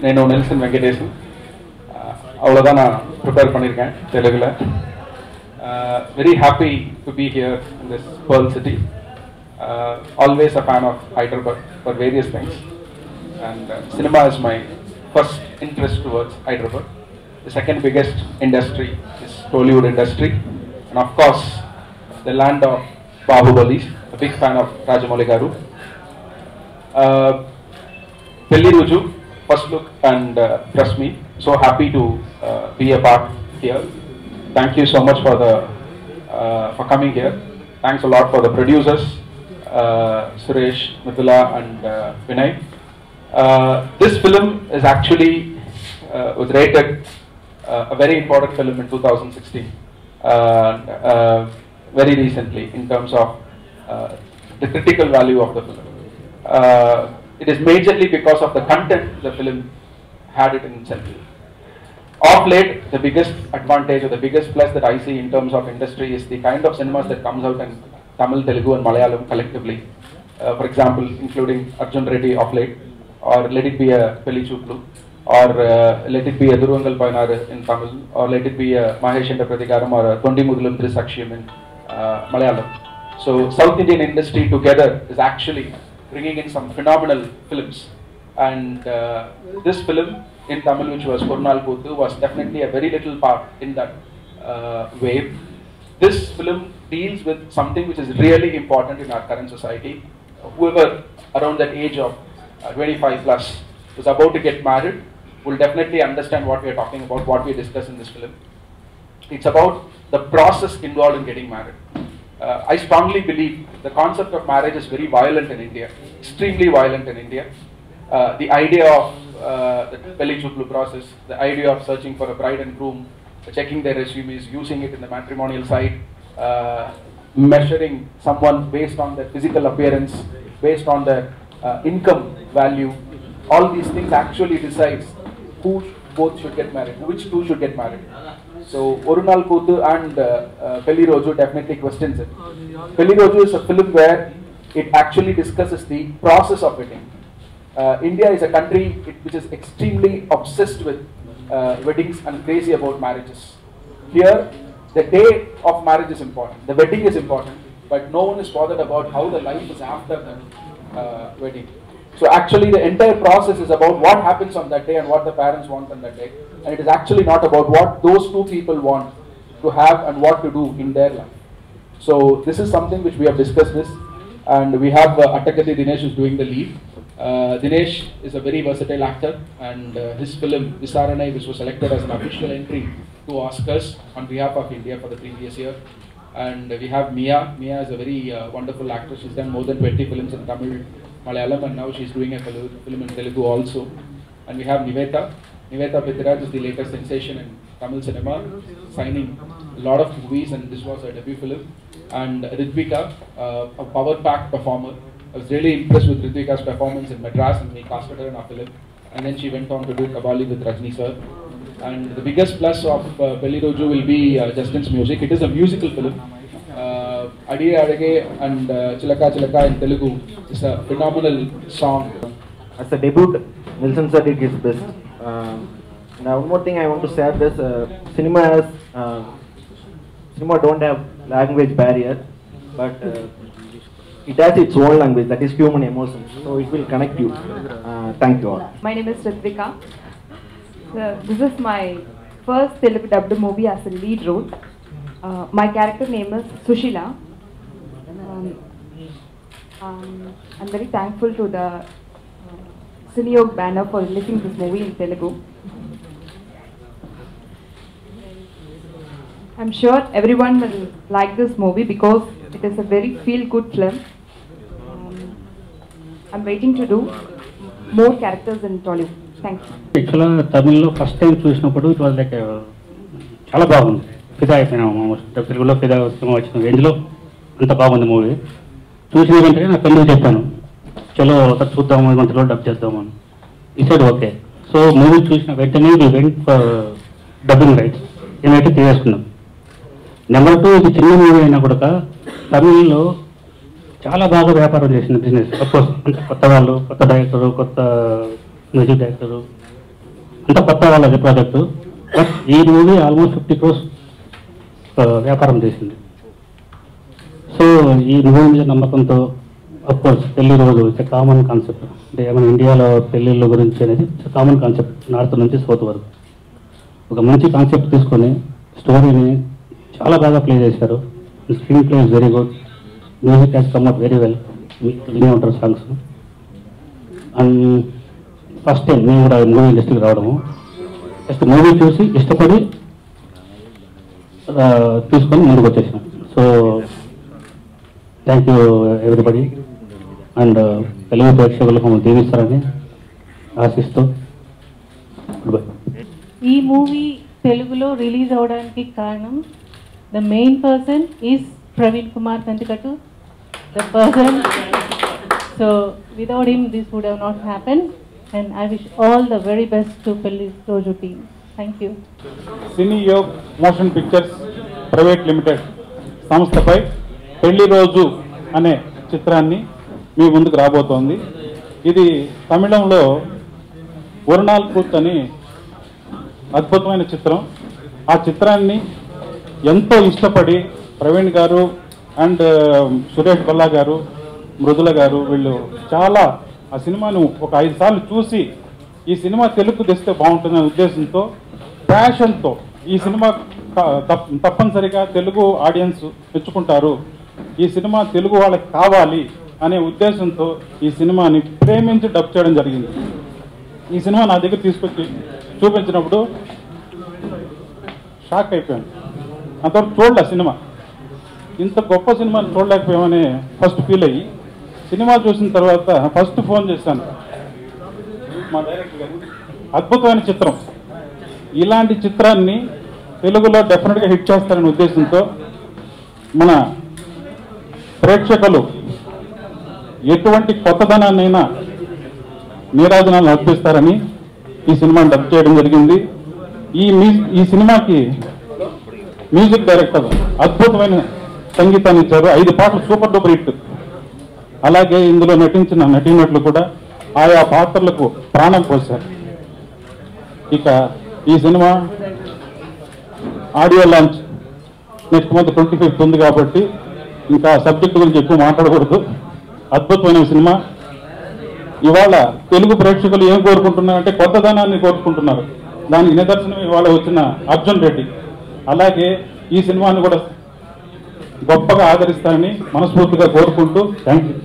నేను నెల్సన్ వెంకటేశన్ அவ்வளோதான் நான் ப்ரிப்பேர் பண்ணியிருக்கேன் தெலுங்குல. Very happy to be here in this Pearl City. Always a fan of Hyderabad for various things, and cinema is my first interest towards Hyderabad. The second biggest industry is Tollywood industry, and of course the land of Bahubalis. A big fan of Rajamouli Garu. Pelli Roju, first look and trust me, so happy to be a part here. Thank you so much for coming here. Thanks a lot for the producers, Suresh, Mithila and Vinay. This film is actually was rated a very important film in 2016, very recently, in terms of the critical value of the film. It is majorly because of the content the film had it in itself. Of late, the biggest advantage or the biggest plus that I see in terms of industry is the kind of cinemas that comes out in Tamil, Telugu and Malayalam collectively. For example, including Arjun Reddy of late, or let it be a Pelli Roju, or let it be a Duruvangal Painaru in Tamil, or let it be a Mahesh Enda Pratikaram or a Thondi Mudulum Trisakshiyam in Malayalam. So South Indian industry together is actually bringing in some phenomenal films, and this film in Tamil, which was Korunal Kothu, was definitely a very little part in that wave. This film deals with something which is really important in our current society. Whoever around that age of 25 plus is about to get married will definitely understand what we are talking about, what we discuss in this film. It's about the process involved in getting married. I strongly believe the concept of marriage is very violent in India, extremely violent in India. The idea of the Pelli Roju process, the idea of searching for a bride and groom, checking their resumes, using it in the matrimonial side, measuring someone based on their physical appearance, based on their income value, all these things actually decides who both should get married, which two should get married. So Korunal Kothu and Pelli Roju definitely questions it. Pelli Roju is a film where it actually discusses the process of wedding. India is a country which is extremely obsessed with weddings and crazy about marriages. Here, the day of marriage is important, the wedding is important, but no one is bothered about how the life is after the wedding. So actually the entire process is about what happens on that day and what the parents want on that day, and it is actually not about what those two people want to have and what to do in their life. So this is something which we have discussed this, and we have Attakati Dinesh who is doing the lead. Dinesh is a very versatile actor, and his film Visaranai, which was selected as an official entry to Oscars on behalf of India for the previous year. And we have Mia. Mia is a very wonderful actress. She's done more than 20 films in Tamil, Malayalam, and now she's doing a film in Telugu also. And we have Nivetha. Nivetha Pethuraj is the latest sensation in Tamil cinema, signing a lot of movies, and this was her debut film. And Riythvika, a power-packed performer. I was really impressed with Riythvika's performance in Madras, and we casted her in our film. And then she went on to do Kabali with Rajni sir. And the biggest plus of Pelli Roju will be Justin's music. It is a musical film. Adi Adage and Chilaka Chilaka in Telugu is a phenomenal song. As a debut, Nelson sir did his best. Now one more thing I want to say is cinema don't have language barrier, but it has its own language, that is human emotions, so it will connect you. Thank you all. My name is Riythvika. This is my first Telugu dubbed movie as a lead role. My character name is Sushila. I'm very thankful to the Cineyog banner for releasing this movie in Telugu. I'm sure everyone will like this movie because it is a very feel-good film. I'm waiting to do more characters in Tollywood. Thank you. Actually, Tamil first time చూసినప్పుడు it was like చాలా బాగుంది. ఫిదా అయిపోయినాము. తెలుగులో ఫిదా వచ్చిన రేంజ్లో అంత బాగుంది మూవీ. చూసిన వెంటనే నా ఫ్రెండ్కి చెప్పాను, చలో ఒకటి చూద్దాము, మంత్లో డబ్ చేద్దామని. ఈ సైడ్ ఓకే. సో మూవీ చూసిన వెంటనే we went for dubbing rights, ఏమైతే తీసేసుకున్నాం. నెంబర్ 2, ఇది చిన్న మూవీ అయినా కూడా తమిళ్లో చాలా బాగా వ్యాపారం చేసిన బిజినెస్. అఫ్కోర్స్ అంటే కొత్త వాళ్ళు, కొత్త డైరెక్టరు, కొత్త మ్యూజిక్ డైరెక్టరు, అంత కొత్త వాళ్ళది ప్రాజెక్టు. బట్ ఈ మూవీ ఆల్మోస్ట్ 50 crores వ్యాపారం చేసింది. సో ఈ మూవీ మీద నమ్మకంతో అఫ్కోర్స్ పెళ్లి రోజు ఇట్స్ కామన్ కాన్సెప్ట్. అంటే మన ఇండియాలో పెళ్ళిళ్ళ గురించి అనేది కామన్ కాన్సెప్ట్, నార్త్ నుంచి సౌత్ వరకు. ఒక మంచి కాన్సెప్ట్ తీసుకొని స్టోరీని చాలా బాగా ప్లే చేశారు. Screen play is very good, music has come out very well. వినే ఉంటారు సాంగ్స్. అండ్ ఫస్ట్ టైం నేను కూడా మూవీ ఇండస్ట్రీకి రావడము, జస్ట్ మూవీ చూసి ఇష్టపడి తీసుకొని ముందుకు వచ్చేసాం. So thank you everybody. And Telugu ప్రేక్షకులకు మమ్మల్ని దీవిస్తారని ఆశిస్తూ గుడ్ బై. ఈ మూవీ తెలుగులో రిలీజ్ అవడానికి కారణం the main person is Praveen Kumar Kanthikattu, the person. So without him this would have not happen. And I wish all the very best to Pelli Roju team. Thank you. Cine Yog motion pictures private limited సంస్థపై పెళ్లి రోజు అనే చిత్రాన్ని మీ ముందుకు రాబోతోంది. ఇది తమిళంలో ఒరునాల్ కూత్ అని అద్భుతమైన చిత్రం. ఆ చిత్రాన్ని ఎంతో ఇష్టపడి ప్రవీణ్ గారు అండ్ సురేష్ బల్లా గారు, మృదుల గారు వీళ్ళు చాలా ఆ సినిమాను ఒక 5 సార్లు చూసి ఈ సినిమా తెలుగు తెస్తే బాగుంటుందనే ఉద్దేశంతో, ప్యాషన్తో ఈ సినిమా తప్పనిసరిగా తెలుగు ఆడియన్స్ మెచ్చుకుంటారు, ఈ సినిమా తెలుగు వాళ్ళకి కావాలి అనే ఉద్దేశంతో ఈ సినిమాని ప్రేమించి డబ్ చేయడం జరిగింది. ఈ సినిమా నా దగ్గర తీసుకొచ్చి చూపించినప్పుడు షాక్ అయిపోయాను. అంతవరకు చూడలే సినిమా, ఇంత గొప్ప సినిమాని చూడలేకపోయామని ఫస్ట్ ఫీల్ అయ్యి, సినిమా చూసిన తర్వాత ఫస్ట్ ఫోన్ చేశాను మా డైరెక్టర్ గారు. అద్భుతమైన చిత్రం, ఇలాంటి చిత్రాన్ని తెలుగులో డెఫినెట్గా హిట్ చేస్తారనే ఉద్దేశంతో మన ప్రేక్షకులు ఎటువంటి కొత్తదనాన్నైనా నీరాజనాలు అర్పిస్తారని ఈ సినిమాని డబ్ చేయడం జరిగింది. ఈ సినిమాకి మ్యూజిక్ డైరెక్టర్ అద్భుతమైన సంగీతాన్ని ఇచ్చారు. 5 పాటలు సూపర్ డూపర్ హిట్. అలాగే ఇందులో నటించిన నటీనటులు కూడా ఆయా పాత్రలకు ప్రాణం పోశారు. ఇక ఈ cinema audio launch next month 25th ఉంది కాబట్టి ఇంకా సబ్జెక్ట్ గురించి ఎక్కువ మాట్లాడకూడదు. అద్భుతమైన సినిమా. ఇవాళ తెలుగు ప్రేక్షకులు ఏం కోరుకుంటున్నారంటే కొత్తదనాన్ని కోరుకుంటున్నారు. దానికి నిదర్శనం ఇవాళ వచ్చిన అర్జున్ రెడ్డి. అలాగే ఈ సినిమాను కూడా గొప్పగా ఆదరిస్తారని మనస్ఫూర్తిగా కోరుకుంటూ థ్యాంక్ యూ.